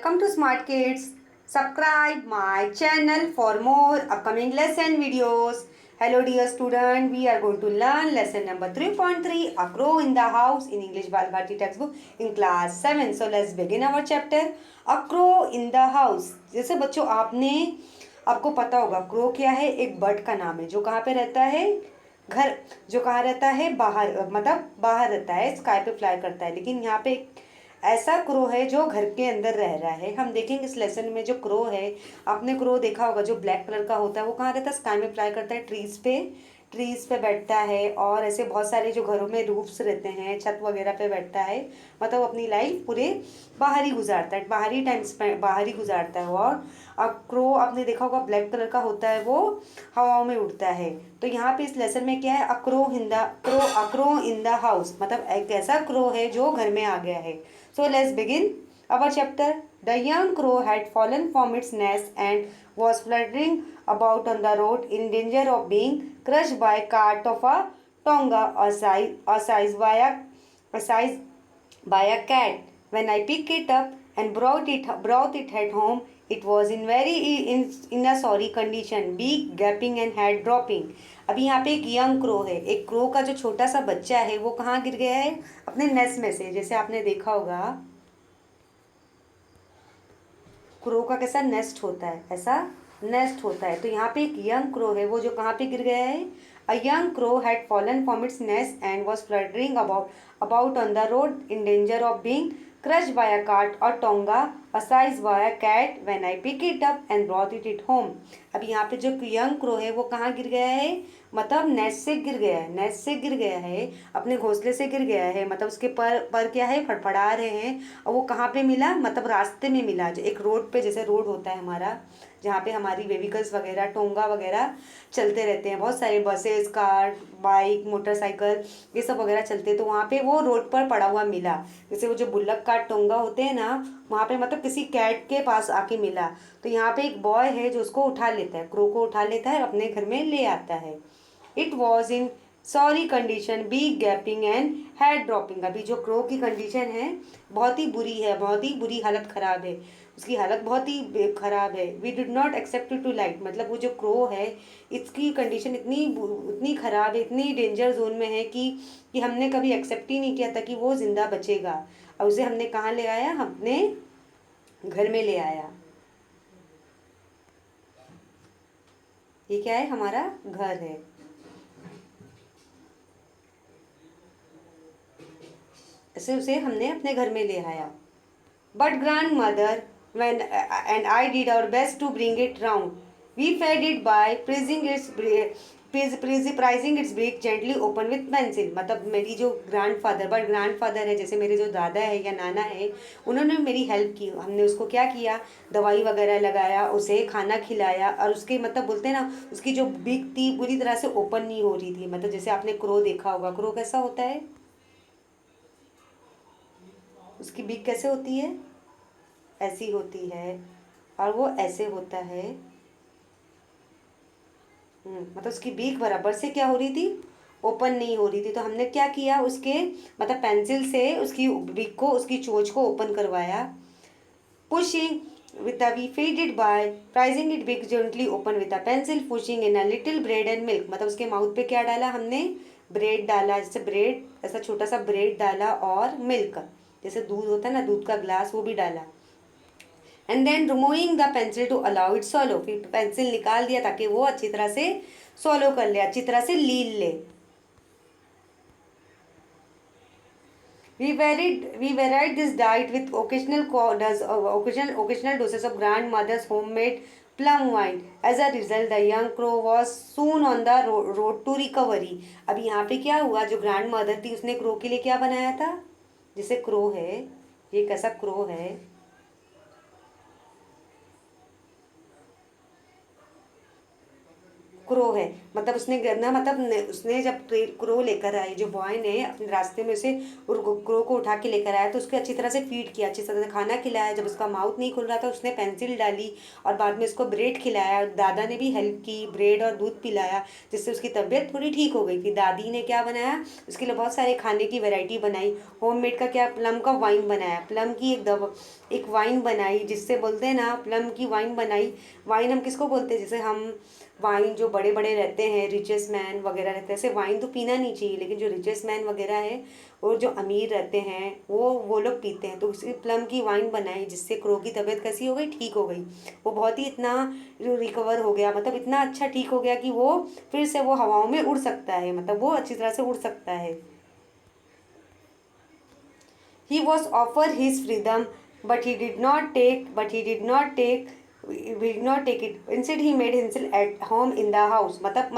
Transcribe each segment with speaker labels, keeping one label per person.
Speaker 1: Welcome to Smart Kids. Subscribe my channel for more upcoming lesson videos. Hello dear student, we are going to learn lesson number 3.3 A Crow in the House in English Bal Bharti textbook in class 7. So let's begin our chapter. A Crow in the House. जैसे बच्चों आपको पता होगा crow क्या है, एक bird का नाम है जो कहाँ पे रहता है, घर जो कहाँ रहता है, बाहर, मतलब बाहर रहता है, स्काई पे फ्लाई करता है। लेकिन यहाँ पे ऐसा क्रो है जो घर के अंदर रह रहा है। हम देखेंगे इस लेसन में जो क्रो है, आपने क्रो देखा होगा जो ब्लैक कलर का होता है, वो कहाँ रहता है, स्काई में फ्लाई करता है, ट्रीज पे बैठता है। और ऐसे बहुत सारे जो घरों में रूफ्स रहते हैं, छत वगैरह पे बैठता है, मतलब अपनी लाइफ पूरे बाहर ही गुजारता है, बाहरी टाइम स्पेंड बाहर ही गुजारता है। और अब क्रो आपने देखा होगा ब्लैक कलर का होता है, वो हवाओं में उड़ता है। तो यहाँ पे इस लेसन में क्या है, अक्रो इन द हाउस, मतलब एक ऐसा क्रो है जो घर में आ गया है। So let's begin our chapter. The young crow had fallen from its nest and was fluttering about on the road in danger of being crushed by a cart of a tonga or size by a cat. When I picked it up and brought it at home, it was in a sorry condition, beak gaping and head dropping. अभी यहाँ पे एक young crow है, एक crow का जो छोटा सा बच्चा है वो कहाँ गिर गया है, अपने नेस्ट में से। जैसे आपने देखा होगा क्रो का कैसा नेस्ट होता है, ऐसा नेस्ट होता है। तो यहाँ पे एक यंग क्रो है, वो जो कहाँ पे गिर गया है, a young crow had fallen from its nest and was fluttering about on the road in danger of being crushed by a cart or tonga seized by a cat when I picked it up and brought it home. अब यहाँ पे जो young crow है वो कहाँ गिर गया है, मतलब नेस्ट से गिर गया है, नेस्ट से गिर गया है, अपने घोंसले से गिर गया है। मतलब उसके पर क्या है, फड़फड़ा रहे हैं। और वो कहाँ पे मिला, मतलब रास्ते में मिला, जो एक रोड पे, जैसे रोड होता है हमारा, जहाँ पे हमारी व्हीकल्स वगैरह, टोंगा वगैरह चलते रहते हैं, बहुत सारे बसेस, कार, बाइक, मोटरसाइकिल, ये सब वगैरह चलते हैं। तो वहाँ पे वो रोड पर पड़ा हुआ मिला। जैसे वो जो बुल्लक का टोंगा होते हैं ना, वहाँ पे मतलब किसी कैट के पास आके मिला। तो यहाँ पे एक बॉय है जो उसको उठा लेता है, क्रो को उठा लेता है, अपने घर में ले आता है। It was in sorry condition, be gaping and head dropping. अभी जो क्रो की कंडीशन है बहुत ही बुरी है, बहुत ही बुरी हालत ख़राब है, उसकी हालत बहुत ही ख़राब है। We did not accept to light, मतलब वो जो क्रो है इसकी कंडीशन इतनी ख़राब है, इतनी डेंजर जोन में है कि हमने कभी एक्सेप्ट ही नहीं किया था कि वो ज़िंदा बचेगा। और उसे हमने कहाँ ले आया, अपने घर में ले आया। ये क्या है, हमारा घर है। ऐसे उसे हमने अपने घर में ले आया। But grand mother when and I did our best to bring it round. We fed it by pressing its beak gently open with pencil. मतलब मेरी जो ग्रैंडफादर है, जैसे मेरे जो दादा है या नाना है, उन्होंने मेरी हेल्प की। हमने उसको क्या किया, दवाई वगैरह लगाया, उसे खाना खिलाया। और उसके मतलब बोलते हैं ना, उसकी जो बीक थी पूरी तरह से ओपन नहीं हो रही थी। मतलब जैसे आपने क्रो देखा होगा, क्रो कैसा होता है, उसकी बीक कैसे होती है, ऐसी होती है, और वो ऐसे होता है। मतलब उसकी बीक बराबर से क्या हो रही थी, ओपन नहीं हो रही थी। तो हमने क्या किया, उसके मतलब पेंसिल से उसकी बीक को, उसकी चोंच को ओपन करवाया। Pushing with we feed it by prizing it big gently open with a pencil, pushing in a little bread and milk. मतलब उसके माउथ पे क्या डाला हमने, ब्रेड डाला, जैसे ब्रेड, ऐसा छोटा सा ब्रेड डाला, और मिल्क, जैसे दूध होता है ना, दूध का ग्लास, वो भी डाला। And then removing the pencil to allow it swallow, फिर पेंसिल निकाल दिया ताकि वो अच्छी तरह से सॉलो कर ले, अच्छी तरह से लील ले। We varied this diet with occasional doses of grandmother's homemade plum wine. As a result, the young crow was soon on the road to recovery. अभी यहाँ पे क्या हुआ, जो ग्रैंड मदर थी उसने क्रो के लिए क्या बनाया था, जैसे क्रो है, ये कैसा क्रो है, क्रो है, मतलब उसने ना मतलब उसने जब क्रो लेकर आई, जो बॉय ने अपने रास्ते में उसे क्रो को उठा के लेकर आया तो उसको अच्छी तरह से फीड किया, अच्छी तरह से खाना खिलाया। जब उसका माउथ नहीं खुल रहा था उसने पेंसिल डाली और बाद में उसको ब्रेड खिलाया। दादा ने भी हेल्प की, ब्रेड और दूध पिलाया, जिससे उसकी तबीयत थोड़ी ठीक हो गई थी। दादी ने क्या बनाया, उसके लिए बहुत सारे खाने की वैरायटी बनाई। होममेड का क्या, प्लम का वाइन बनाया, प्लम की एक वाइन बनाई, जिससे बोलते हैं ना प्लम की वाइन बनाई। वाइन हम किसको बोलते हैं, जैसे हम वाइन जो बड़े बड़े रहते हैं, रिचेस्ट मैन वगैरह रहते हैं, ऐसे वाइन तो पीना नहीं चाहिए, लेकिन जो रिचेस्ट मैन वगैरह है और जो अमीर रहते हैं वो लोग पीते हैं। तो उसी प्लम की वाइन बनाई, जिससे क्रो की तबीयत कैसी हो गई, ठीक हो गई। वो बहुत ही इतना रिकवर हो गया, मतलब इतना अच्छा ठीक हो गया कि वो फिर से वो हवाओं में उड़ सकता है, मतलब वो अच्छी तरह से उड़ सकता है। He was offered his freedom, but he did not take. He did not take it. Instead, he made himself at home in the house. मतलब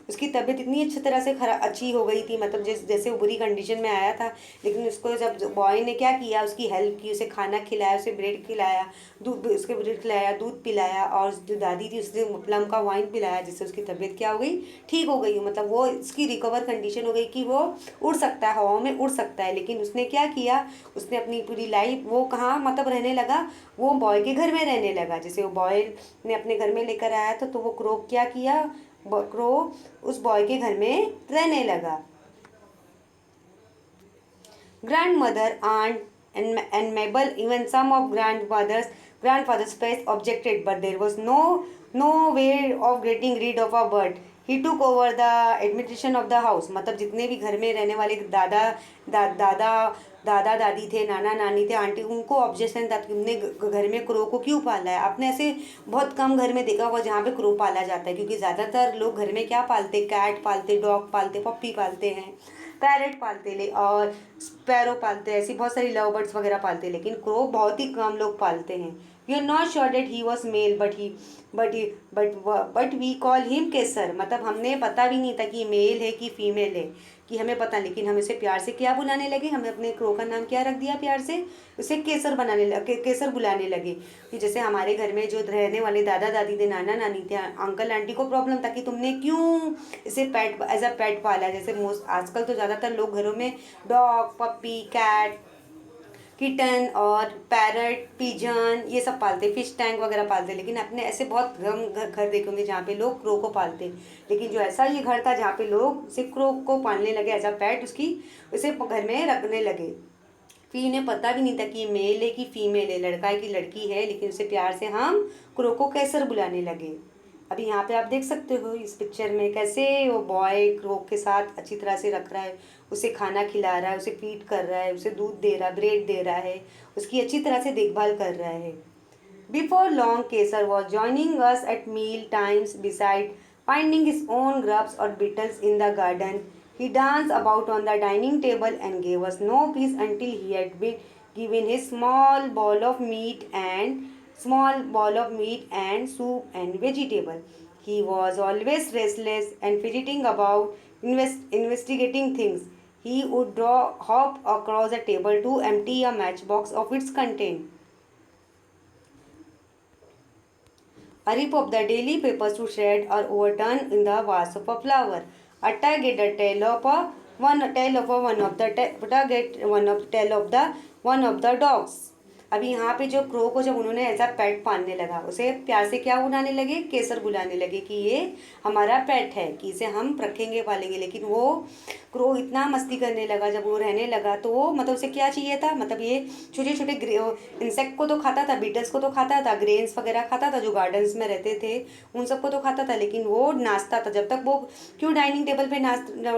Speaker 1: उसकी तबीयत इतनी अच्छी तरह से अच्छी हो गई थी, मतलब जैसे वो बुरी कंडीशन में आया था, लेकिन उसको जब बॉय ने क्या किया, उसकी हेल्प की, उसे खाना खिलाया, उसे ब्रेड खिलाया, ब्रेड खिलाया, दूध पिलाया, और जो दादी थी उसने प्लम का वाइन पिलाया, जिससे उसकी तबीयत क्या हो गई, ठीक हो गई। मतलब वो इसकी रिकवर कंडीशन हो गई कि वो उड़ सकता है, हवाओं में उड़ सकता है। लेकिन उसने क्या किया, उसने अपनी पूरी लाइफ वो कहाँ मतलब रहने लगा, वो बॉय के घर में रहने लगा। जैसे वो बॉय ने अपने घर में लेकर आया था, तो वो क्रो क्या किया, क्रो उस बॉय के घर में रहने लगा। Grandmother, aunt, and Mabel, even some of grandfather's pets objected, but there was no way of getting rid of a bird. He took over the administration of the house. मतलब जितने भी घर में रहने वाले दादा दादी थे, नाना नानी थे, आंटी, उनको ऑब्जेक्शन था कि उनने घर में क्रो को क्यों पाला है। आपने ऐसे बहुत कम घर में देखा होगा जहाँ पे क्रो पाला जाता है, क्योंकि ज़्यादातर लोग घर में क्या पालते, कैट पालते, डॉग पालते, पप्पी पालते हैं, पैरेट पालते ले और स्पैरो पालते हैं, ऐसी बहुत सारी लव बर्ड्स वगैरह पालते हैं, लेकिन क्रो बहुत ही कम लोग पालते हैं। We are not sure that he was male, but we call him Kesar. मतलब हमने पता भी नहीं था कि मेल है कि फीमेल है, कि हमें पता, लेकिन हम इसे प्यार से क्या बुलाने लगे, हमें अपने क्रो का नाम क्या रख दिया प्यार से, उसे केसर बनाने लगे, केसर बुलाने लगे। कि जैसे हमारे घर में जो रहने वाले दादा दादी थे, नाना नानी थे, अंकल आंटी को प्रॉब्लम था कि तुमने क्यों इसे पेट एज अ पेट पाला। जैसे मोस्ट आजकल तो ज़्यादातर लोग घरों में डॉग, पप्पी, कैट, किटन और पैरट, पिजन ये सब पालते, फिश टैंक वगैरह पालते, लेकिन आपने ऐसे बहुत कम घर देखे होंगे जहाँ पे लोग क्रो को पालते। लेकिन जो ऐसा ये घर था जहाँ पे लोग उसे क्रो को पालने लगे एज अ पेट, उसे घर में रखने लगे। फिर इन्हें पता भी नहीं था कि मेल है कि फीमेल है, लड़का है कि लड़की है, लेकिन उसे प्यार से हम क्रो को कैसर बुलाने लगे। अभी यहाँ पे आप देख सकते हो इस पिक्चर में कैसे वो बॉय क्रो के साथ अच्छी तरह से रख रहा है, उसे खाना खिला रहा है, उसे फीड कर रहा है, उसे दूध दे रहा है, ब्रेड दे रहा है, उसकी अच्छी तरह से देखभाल कर रहा है। Before long, Kesar was joining us at meal times beside finding his own grubs or beetles in the garden. He danced about on the dining table and gave us no peace until he had been given his small ball of meat and soup and vegetable. He was always restless and fidgeting about investigating things. He would hop across the table to empty a matchbox of its contents. A rip of the daily papers to shred or overturn in the vase of a flower. A tag at the tail of a one of the dogs. अभी यहाँ पे जो crow को जब उन्होंने ऐसा पेट पालने लगा, उसे प्यार से क्या बुलाने लगे, केसर बुलाने लगे कि ये हमारा पेट है, कि इसे हम रखेंगे पालेंगे। लेकिन वो क्रो इतना मस्ती करने लगा, जब वो रहने लगा तो वो मतलब उसे क्या चाहिए था, मतलब ये छोटे छोटे इंसेक्ट को तो खाता था, बीटल्स को तो खाता था, ग्रेन्स वगैरह खाता था जो गार्डन्स में रहते थे, उन सबको तो खाता था, लेकिन वो नाचता था। जब तक वो क्यों डाइनिंग टेबल पे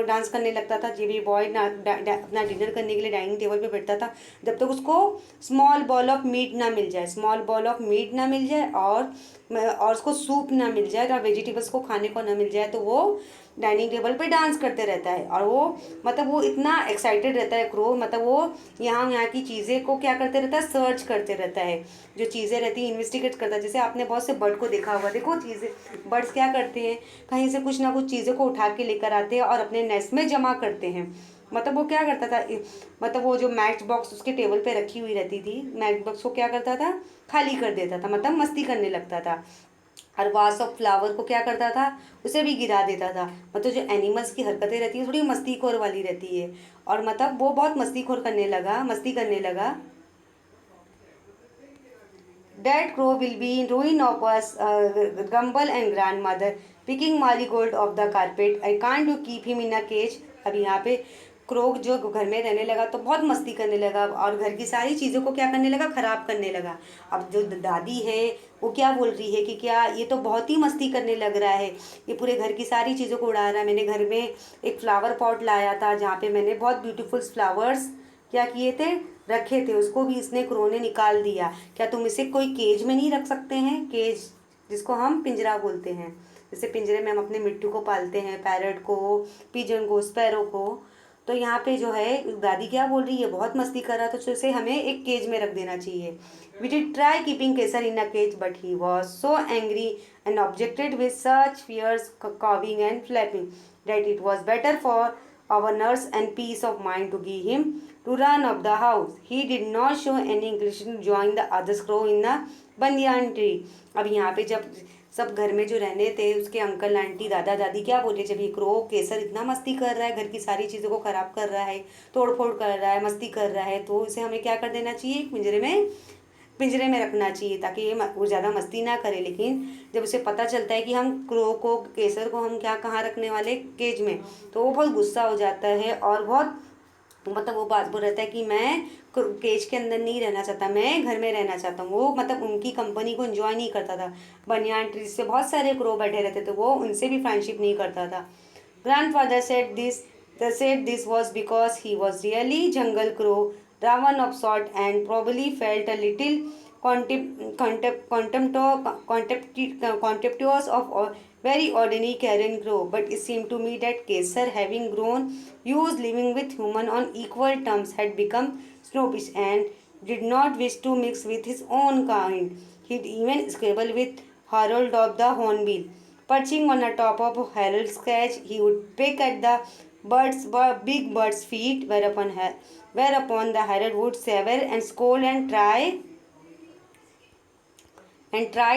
Speaker 1: डांस करने लगता था, जब ये बॉय अपना डिनर करने के लिए डाइनिंग टेबल पे बैठता था, जब तक उसको स्मॉल बॉल ऑफ मीट ना मिल जाए और उसको सूप ना मिल जाए और वेजिटेबल्स को खाने को ना मिल जाए, तो वो डाइनिंग टेबल पे डांस करते रहता है। और वो मतलब वो इतना एक्साइटेड रहता है क्रो, मतलब वो यहाँ की चीज़ें को क्या करते रहता है, सर्च करते रहता है, जो चीज़ें रहती हैं इन्वेस्टिगेट करता है। जैसे आपने बहुत से बर्ड को देखा होगा, देखो चीज़ें, बर्ड्स क्या करते हैं, कहीं से कुछ ना कुछ चीज़ों को उठा के लेकर आते हैं और अपने नेस्ट में जमा करते हैं। मतलब वो क्या करता था, मतलब वो जो मैच बॉक्स उसके टेबल पे रखी हुई रहती थी, मैच बॉक्स को क्या करता था, खाली कर देता था, मतलब मस्ती करने लगता था। हर वास ऑफ फ्लावर को क्या करता था, उसे भी गिरा देता था। मतलब जो एनिमल्स की हरकतें रहती है थोड़ी मस्तीखोर वाली रहती है, और मतलब वो बहुत मस्ती करने लगा। That crow will be in ruin of us, Gumball and grandmother picking marigold off the carpet. I can't you keep him in a cage. अब यहाँ पे क्रो जो घर में रहने लगा तो बहुत मस्ती करने लगा और घर की सारी चीज़ों को क्या करने लगा, खराब करने लगा। अब जो दादी है वो क्या बोल रही है कि क्या ये तो बहुत ही मस्ती करने लग रहा है, ये पूरे घर की सारी चीज़ों को उड़ा रहा है। मैंने घर में एक फ्लावर पॉट लाया था जहाँ पे मैंने बहुत ब्यूटीफुल फ्लावर्स क्या किए थे, रखे थे, उसको भी इसने क्रो ने निकाल दिया। क्या तुम इसे कोई केज में नहीं रख सकते हैं, केज जिसको हम पिंजरा बोलते हैं, जैसे पिंजरे में हम अपने मिट्टू को पालते हैं, पैरट को, पिजन को, स्पैरो को। तो यहाँ पे जो है दादी क्या बोल रही है, बहुत मस्ती कर रहा था तो उसे हमें एक केज में रख देना चाहिए। We did try keeping Kesar in a cage but he was so angry and objected with such fierce cawing and flapping that it was better for our nurse and peace of mind to give him to run up the house. He did not show any inclination to join the other crow in the banyan tree. अब यहाँ पे जब सब घर में जो रहने थे उसके अंकल आंटी दादा दादी क्या बोले, जब ये क्रो केसर इतना मस्ती कर रहा है, घर की सारी चीज़ों को ख़राब कर रहा है, तोड़ फोड़ कर रहा है, मस्ती कर रहा है, तो इसे हमें क्या कर देना चाहिए, पिंजरे में रखना चाहिए ताकि ये वो ज़्यादा मस्ती ना करे। लेकिन जब उसे पता चलता है कि हम क्रो को, केसर को हम क्या कहाँ रखने वाले, केज में, तो वो बहुत गुस्सा हो जाता है और बहुत मतलब वो बात बोल रहता है कि मैं केज के अंदर नहीं रहना चाहता, मैं घर में रहना चाहता हूँ। वो मतलब उनकी कंपनी को एंजॉय नहीं करता था। बनियान ट्री से बहुत सारे क्रो बैठे रहते थे, वो उनसे भी फ्रेंडशिप नहीं करता था। Grandfather said this was because he was really jungle crow, Ravan of sort, and probably felt a little contemptuous of very ordinary carrion crow. But it seemed to me that Kesar, having grown used living with human on equal terms, had become snobbish and did not wish to mix with his own kind. He'd even squabble with Harold of the Hornbill. Perching on the top of Harold's cage, he would pick at the big bird's feet, whereupon the Harold would sever and scold and try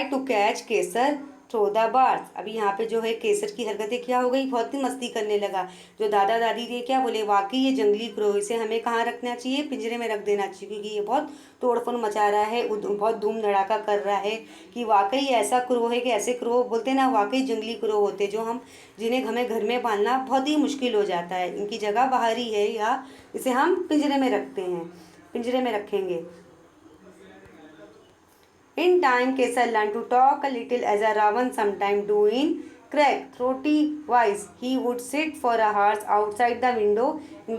Speaker 1: to catch Kesar through the bars. अभी यहाँ पे जो है केसर की हरकतें क्या हो गई, बहुत ही मस्ती करने लगा। जो दादा दादी थे क्या बोले, वाकई ये जंगली क्रो, इसे हमें कहाँ रखना चाहिए, पिंजरे में रख देना चाहिए, क्योंकि ये बहुत तोड़फोड़ मचा रहा है, बहुत धूम धड़ाका कर रहा है। कि वाकई ऐसा क्रो है कि ऐसे क्रो बोलते हैं ना, वाकई जंगली क्रो होते जो जिन्हें हमें घर में पालना बहुत ही मुश्किल हो जाता है। इनकी जगह बाहर ही है, या इसे हम पिंजरे में रखते हैं, पिंजरे में रखेंगे। In time, Kesar learned to talk a little as a Ravan sometimes do in crack, throaty voice. He would sit for hours outside the window,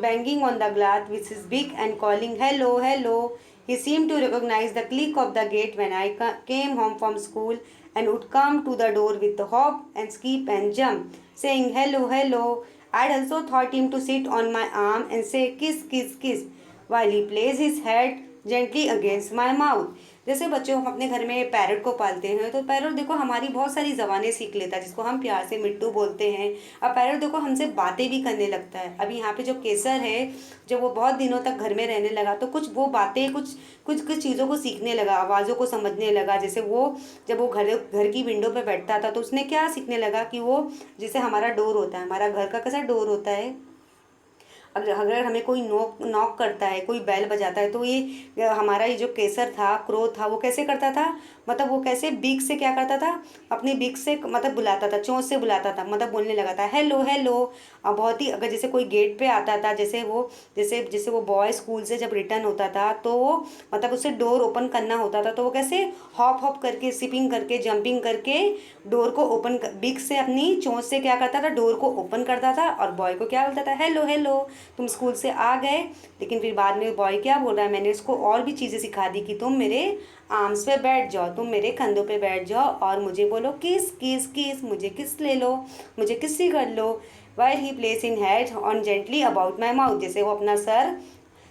Speaker 1: banging on the glass with his beak and calling, "Hello, hello." He seemed to recognize the click of the gate when I came home from school and would come to the door with a hop and skip and jump, saying, "Hello, hello." I'd also taught him to sit on my arm and say, "Kiss, kiss, kiss," while he placed his head gently against my mouth. जैसे बच्चों हम अपने घर में parrot को पालते हैं, तो पैरट देखो हमारी बहुत सारी ज़बानें सीख लेता है, जिसको हम प्यार से मिट्टू बोलते हैं। अब पैरट देखो हमसे बातें भी करने लगता है। अभी यहाँ पे जो केसर है, जब वो बहुत दिनों तक घर में रहने लगा तो कुछ वो बातें, कुछ चीज़ों को सीखने लगा, आवाज़ों को समझने लगा। जैसे वो जब वो घर की विंडो पे बैठता था तो उसने क्या सीखने लगा कि वो, जैसे हमारा डोर होता है, हमारा घर का कैसा डोर होता है, अगर हमें कोई नॉक नॉक करता है, कोई बैल बजाता है, तो ये हमारा ये जो केसर था, क्रो था, वो कैसे करता था, मतलब वो कैसे बीक से क्या करता था, अपनी बीक से मतलब बुलाता था, चोंच से बुलाता था, मतलब बोलने लगा था हेलो हेलो। और बहुत ही, अगर जैसे कोई गेट पे आता था, जैसे वो बॉय स्कूल से जब रिटर्न होता था तो वो मतलब उसे डोर ओपन करना होता था, तो वो कैसे हॉप हॉप करके, सिपिंग करके, जंपिंग करके डोर को ओपन बीक से अपनी चोंच से क्या करता था, डोर को ओपन करता था और बॉय को क्या बोलता था, हेलो हेलो, तुम स्कूल से आ गए। लेकिन फिर बाद में बॉय क्या बोल रहा है, मैंने उसको और भी चीज़ें सिखा दी कि तुम मेरे आर्म्स पे बैठ जाओ, तुम मेरे कंधों पे बैठ जाओ और मुझे बोलो किस किस किस, मुझे किस ले लो, मुझे किस्सी कर लो। While he place in head on gently about my mouth, जैसे वो अपना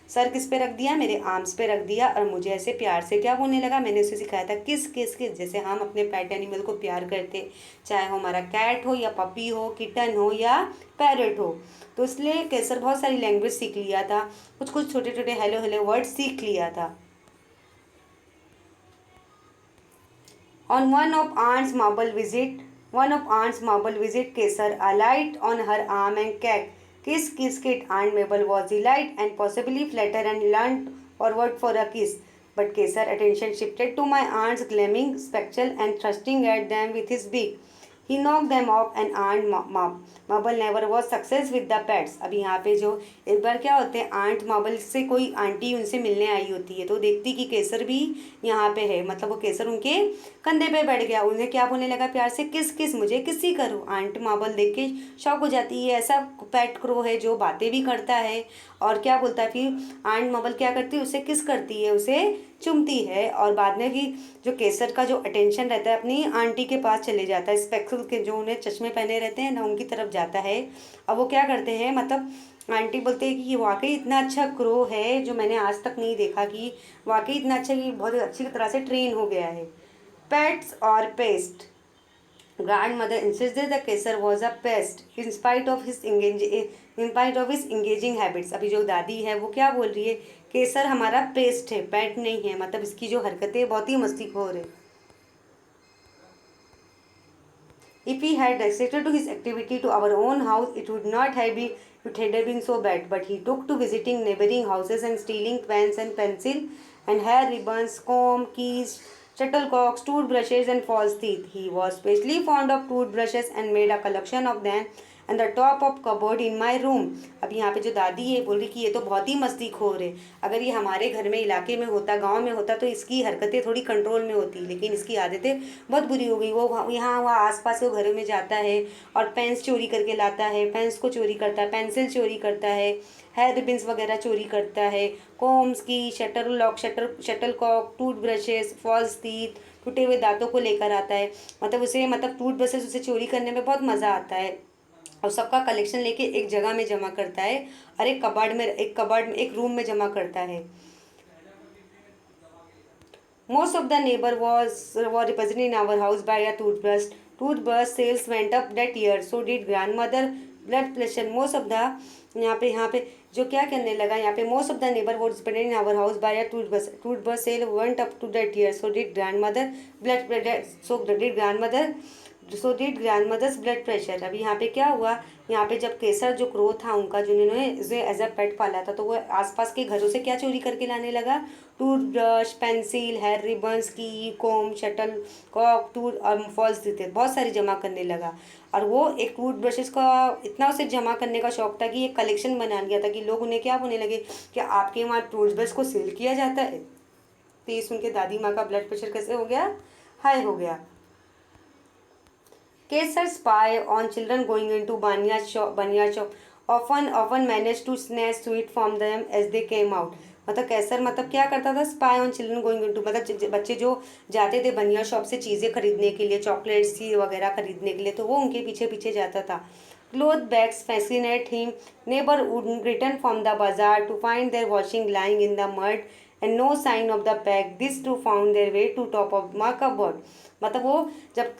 Speaker 1: सर किस पे रख दिया, मेरे आर्म्स पे रख दिया और मुझे ऐसे प्यार से क्या बोलने लगा, मैंने उसे सिखाया था किस किस किस, जैसे हम अपने पेट एनिमल को प्यार करते, चाहे वो हमारा कैट हो या पपी हो, किटन हो या पैरट हो। तो इसलिए केसर बहुत सारी लैंग्वेज सीख लिया था, कुछ छोटे छोटे हेलो हेलो वर्ड सीख लिया था। On one of Aunt's marble visit, Kesar alighted on her arm and cacked, "Kiss, kiss, kid." Aunt Mabel was delighted and possibly flattered and leaned forward for a kiss. But Kesar's attention shifted to my aunt's gleaming spectacle and thrusting at them with his beak. He knocked them off and Aunt Marble never was success with the pets. अभी यहाँ पे जो एक बार क्या होते हैं, aunt marble से कोई आंटी उनसे मिलने आई होती है तो देखती कि केसर भी यहाँ पे है, मतलब वो केसर उनके कंधे पे बैठ गया, उन्हें क्या बोलने लगा प्यार से, किस किस मुझे किसी करो। आंट मार्बल देख के शौक हो जाती है, ऐसा पेट क्रो है जो बातें भी करता है और क्या बोलता है। फिर आंट मार्बल क्या करती है, उसे किस करती है, उसे चुमती है और बाद में भी जो केसर का जो अटेंशन रहता है अपनी आंटी के पास चले जाता है, स्पेक्स के जो उन्हें चश्मे पहने रहते हैं ना उनकी तरफ जाता है। अब वो क्या करते हैं, मतलब आंटी बोलते हैं कि ये वाकई इतना अच्छा क्रो है जो मैंने आज तक नहीं देखा, कि वाकई इतना अच्छा कि बहुत अच्छी तरह से ट्रेन हो गया है। पेट्स और paste. Grandmother insisted that Kesar was a pest in spite of his engaging habits. अभी जो दादी है वो क्या बोल रही है, केसर हमारा पेस्ट है, पेट नहीं है, मतलब इसकी जो हरकतें बहुत ही मस्तीखोर है। If he had restricted to his activity to our own house, it would not have been it had been so bad. But he took to visiting neighboring houses and stealing pens and pencil and hair ribbons, comb, keys, shuttlecocks, toothbrushes, and false teeth. He was especially fond of toothbrushes and made a collection of them and the top of cupboard in my room. अब यहाँ पे जो दादी है बोल रही कि ये तो बहुत ही मस्तीखोर है, अगर ये हमारे घर में इलाके में होता, गांव में होता तो इसकी हरकतें थोड़ी कंट्रोल में होती, लेकिन इसकी आदतें बहुत बुरी हो गई। वो यहाँ वहाँ आसपास के घरों में जाता है और पेन्स चोरी करके लाता है, पेन्स को चोरी करता है, पेंसिल चोरी करता है, हेयर रिबन्स वगैरह चोरी करता है, कोम्स की, शटलकॉक, टूथब्रशेस, फॉल्स टीथ, टूटे हुए दांतों को लेकर आता है। मतलब टूथब्रशेस उसे चोरी करने में बहुत मज़ा आता है और सबका कलेक्शन लेके एक जगह में जमा करता है और एक रूम में जमा करता है। Most of the neighbor were represented in our house by a toothbrush. Toothbrush sales went up that year. So did grandmother blood pressure. यहाँ पे जो क्या करने लगा, यहाँ पे most of the neighbor was represented in our house by a toothbrush. Toothbrush sale went up to that year. So did grandmother's blood pressure. अभी यहाँ पे क्या हुआ, यहाँ पे जब केसर जो क्रो था उनका, जिन्होंने उसे एज अ पेट पाला था, तो वो आसपास के घरों से क्या चोरी करके लाने लगा, टूथब्रश, पेंसिल, हेयर रिबन्स, की, कोम, शटल कॉक, टूथ और फॉल्स देते बहुत सारी जमा करने लगा। और वो एक टूथब्रशेस का इतना उसे जमा करने का शौक था कि एक कलेक्शन बना लिया था कि लोग उन्हें क्या बोलने लगे कि आपके वहाँ टूथब्रश को सेल किया जाता है। तो ये सुन के दादी माँ का ब्लड प्रेशर कैसे हो गया, हाई हो गया। Kesar spy on children going into barnyard shop often managed to snatch sweet from them as they came out. मतलब कैसर मतलब क्या करता था, spy on children going into, मतलब बच्चे जो जाते थे बनिया शॉप से चीज़ें खरीदने के लिए, चॉकलेट्स की वगैरह खरीदने के लिए, तो वो उनके पीछे पीछे जाता था। Cloth bags fascinate him, neighbour would return from the bazaar to find their washing lying in the mud and no sign of the pack, this too found their way to top of my cupboard. मतलब वो जब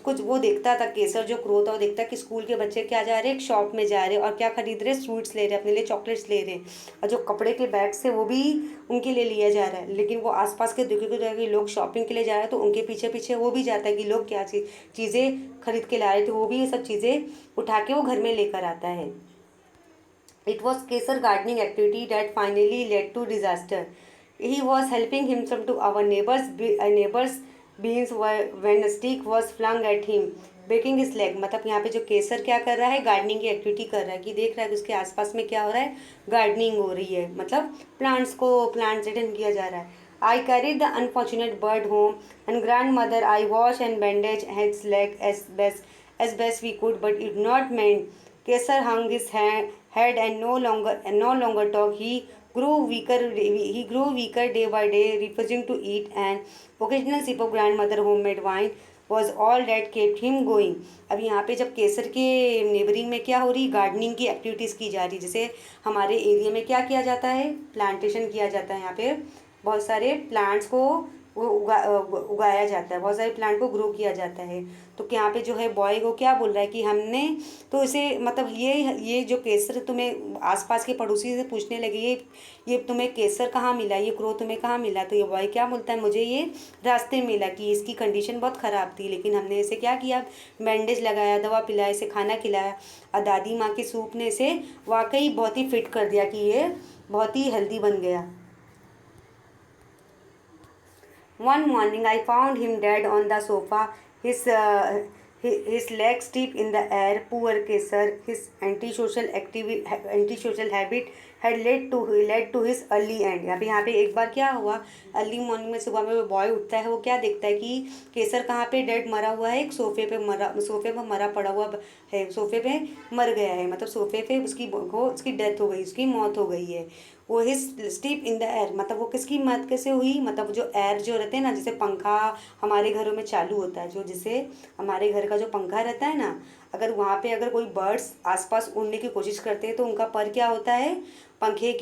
Speaker 1: कुछ वो देखता था, केसर जो crow था वो देखता कि स्कूल के बच्चे क्या जा रहे हैं, एक शॉप में जा रहे हैं और क्या खरीद रहे हैं, स्वीट्स ले रहे हैं, अपने लिए चॉकलेट्स ले रहे हैं, और जो कपड़े के बैग्स थे वो भी उनके लिए लिया जा रहा है। लेकिन वो आसपास के दुकान के लोग शॉपिंग के लिए जा रहे हैं तो उनके पीछे पीछे वो भी जाता है कि लोग क्या चीज़ें खरीद के ला रहे थे, वो भी ये सब चीज़ें उठा के वो घर में लेकर आता है। It was Kesar gardening activity that finally led to disaster. He was helping himself to our neighbor's beans when a stick was flung at him, breaking his leg. मतलब यहाँ पे जो केसर क्या कर रहा है, गार्डनिंग की एक्टिविटी कर रहा है, कि देख रहा है कि उसके आसपास में क्या हो रहा है, गार्डनिंग हो रही है, मतलब प्लांट्स अटेंड किया जा रहा है। I carried the unfortunate bird home, and grandmother I washed and bandaged his leg as best we could, but it not meant. Kesar hung his head and no longer talked. He grew weaker day by day, refusing to eat, and occasional sip of grandmother homemade wine was all that kept him going. अब यहाँ पे जब केसर के neighbouring में क्या हो रही, gardening की एक्टिविटीज़ की जा रही, जैसे हमारे एरिया में क्या किया जाता है, प्लांटेशन किया जाता है, यहाँ पे बहुत सारे प्लांट्स को वो उगाया जाता है, बहुत सारे प्लांट को ग्रो किया जाता है। तो यहाँ पे जो है बॉय को क्या बोल रहा है कि हमने तो इसे मतलब ये जो केसर तुम्हें आसपास के पड़ोसी से पूछने लगे, ये तुम्हें केसर कहाँ मिला, ये क्रो तुम्हें कहाँ मिला। तो ये बॉय क्या बोलता है, मुझे ये रास्ते में मिला, कि इसकी कंडीशन बहुत ख़राब थी, लेकिन हमने इसे क्या किया, बैंडेज लगाया, दवा पिलाया, इसे खाना खिलाया, और दादी माँ के सूप ने इसे वाकई बहुत ही फिट कर दिया कि ये बहुत ही हेल्दी बन गया। One morning I found him dead on the sofa, his legs deep in the air. Poor Kesar, his antisocial habit had led to his early end. यहाँ पे एक बार क्या हुआ, अर्ली मॉर्निंग में सुबह में वो बॉय उठता है, वो क्या देखता है कि केसर कहाँ पे डेड मरा हुआ है, एक सोफे पे मरा पड़ा हुआ है, सोफे पे मर गया है, मतलब सोफे पे उसकी डेथ हो गई, उसकी मौत हो गई है। वो his sleep in the air, मतलब वो किसकी मौत कैसे हुई, मतलब जो एयर जो रहते हैं ना, जैसे पंखा हमारे घरों में चालू होता है, जो जिसे हमारे घर का जो पंखा रहता है ना, अगर वहाँ पे अगर कोई बर्ड्स आसपास उड़ने की कोशिश करते हैं तो उनका पर क्या होता है, पंखे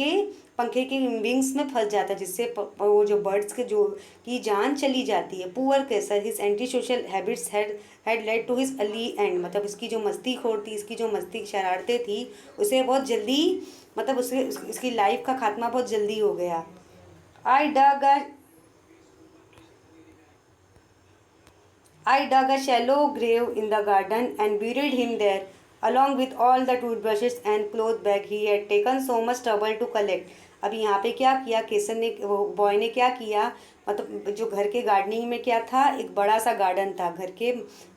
Speaker 1: के विंग्स में फंस जाता है, जिससे वो जो बर्ड्स के जो की जान चली जाती है। Poor Kesar, his anti social habits had led to his early end, मतलब इसकी जो मस्ती खोर थी, इसकी जो मस्ती शरारतें थी, उसे बहुत जल्दी, मतलब उसकी लाइफ का खात्मा बहुत जल्दी हो गया। आई डग अ I dug a shallow grave in the garden and buried him there, along with all the toothbrushes and cloth bag he had taken so much trouble to collect. अभी यहाँ पे क्या किया केसर ने, वो बॉय ने क्या किया, मतलब जो घर के गार्डनिंग में क्या था, एक बड़ा सा गार्डन था, घर के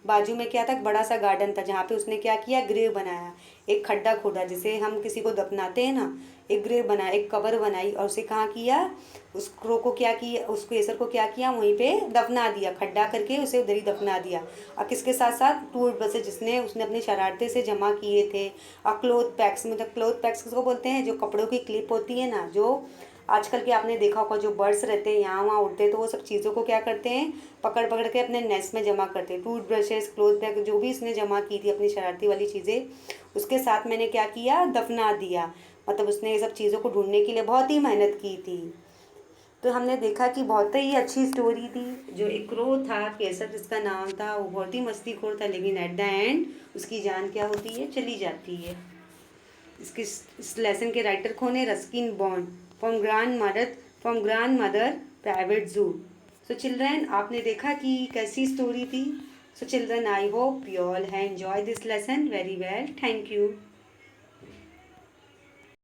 Speaker 1: बाजू में क्या था, एक बड़ा सा गार्डन था, जहाँ पे उसने क्या किया, ग्रेव बनाया, एक खड्डा खोदा, जैसे हम किसी को दफनाते हैं ना, एक ग्रेव बनाया, एक कबर बनाई, और उसे कहाँ किया, उस क्रो को क्या किया, उस केसर को क्या किया, वहीं पे दफना दिया, खड्डा करके उसे उधर ही दफना दिया। और किसके साथ साथ टूट बसे, जिसने उसने अपनी शरारतें से जमा किए थे, और क्लोथ पैक्स, मतलब क्लोथ पैक्स किसको बोलते हैं, जो कपड़ों की क्लिप होती है ना, जो आजकल के आपने देखा होगा, जो बर्ड्स रहते हैं यहाँ वहाँ उड़ते हैं, तो वो सब चीज़ों को क्या करते हैं, पकड़ पकड़ के अपने नेस्ट में जमा करते हैं। टूथ ब्रशेस, क्लोथ बैग, जो भी इसने जमा की थी अपनी शरारती वाली चीज़ें, उसके साथ मैंने क्या किया, दफना दिया, मतलब उसने ये सब चीज़ों को ढूंढने के लिए बहुत ही मेहनत की थी। तो हमने देखा कि बहुत ही अच्छी स्टोरी थी। जो एक क्रो था, केसर जिसका नाम था, वो बहुत ही मस्तीखोर था, लेकिन एट द एंड उसकी जान क्या होती है, चली जाती है। इस लेसन के राइटर कौन है, Ruskin bond, from grand mother private जू। सो चिल्ड्रन, आपने देखा कि कैसी स्टोरी थी। So children, I hope you all have enjoy this lesson very well. Thank you.